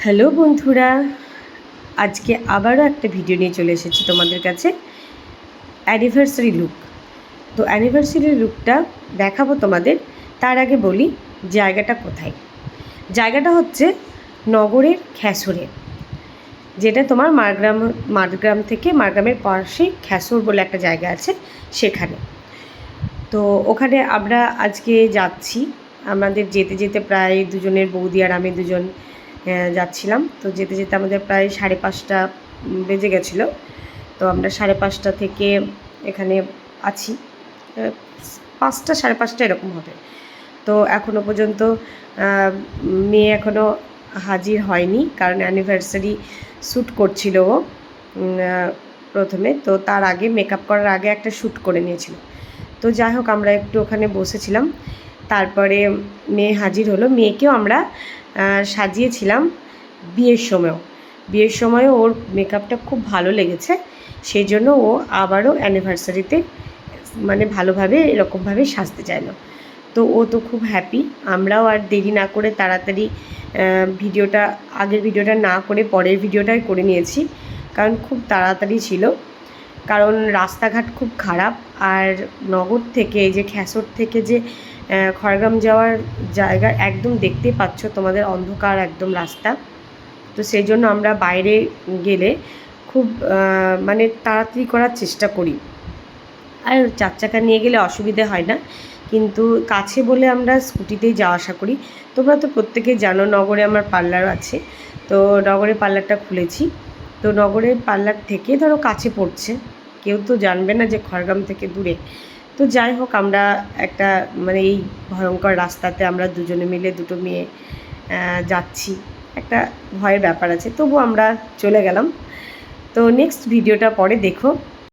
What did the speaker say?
Hello বন্ধুরা, আজকে আবারও একটা ভিডিও নিয়ে চলে এসেছি তোমাদের কাছে। Anniversary look. তো অ্যানিভার্সারি লুকটা দেখাবো তোমাদের। তার আগে বলি জায়গাটা কোথায়। জায়গাটা হচ্ছে নগরের খ্যাসরে, যেটা তোমার মারগ্রাম থেকে মারগ্রামের পাশে খ্যাসর বলে একটা জায়গা আছে, সেখানে। তো ওখানে আমরা আজকে যাচ্ছি। আমাদের যেতে যেতে প্রায় দুজনের বৌদি আর আমি দুজন যাচ্ছিলাম। তো যেতে যেতে আমাদের প্রায় 5:30 বেজে গেছিলো। তো আমরা 5:30 থেকে এখানে আছি, 5টা 5:30 এরকম হবে। তো এখনও পর্যন্ত মেয়ে এখনও হাজির হয়নি, কারণ অ্যানিভার্সারি শ্যুট করছিল ও প্রথমে। তো তার আগে মেকআপ করার আগে একটা শ্যুট করে নিয়েছিল। তো যাই হোক, আমরা একটু ওখানে বসেছিলাম। তারপরে মেয়ে হাজির হলো। মেয়েকেও আমরা সাজিয়েছিলাম বিয়ের সময়ও ওর মেকআপটা খুব ভালো লেগেছে। সেই জন্য ও আবারও অ্যানিভার্সারিতে মানে ভালোভাবে এরকমভাবে সাজতে চাইলো। তো ও তো খুব হ্যাপি। আমরাও আর দেরি না করে তাড়াতাড়ি আগের ভিডিওটা না করে পরের ভিডিওটাই করে নিয়েছি, কারণ খুব তাড়াতাড়ি ছিল। কারণ রাস্তাঘাট খুব খারাপ, আর নগর থেকে এই যে খ্যাসর থেকে যে খড়গ্রাম যাওয়ার জায়গা একদম দেখতে পাচ্ছ তোমাদের, অন্ধকার একদম রাস্তা। তো সেই জন্য আমরা বাইরে গেলে খুব মানে তাড়াতাড়ি করার চেষ্টা করি। আর 4 চাকা নিয়ে গেলে অসুবিধে হয় না, কিন্তু কাছে বলে আমরা স্কুটিতেই যাওয়া আসা করি। তোমরা তো প্রত্যেকেই জানো নগরে আমার পার্লার আছে। তো নগরে পার্লারটা খুলেছি। তো নগরের পার্লার থেকে ধরো কাছে পড়ছে, কেউ তো জানবে না যে খড়গ্রাম থেকে দূরে। তো যাই হোক, আমরা একটা মানে এই ভয়ঙ্কর রাস্তাতে আমরা দুজনে মিলে দুটো মেয়ে যাচ্ছি, একটা ভয়ের ব্যাপার আছে, তবু আমরা চলে গেলাম। তো নেক্সট ভিডিওটা পরে দেখো।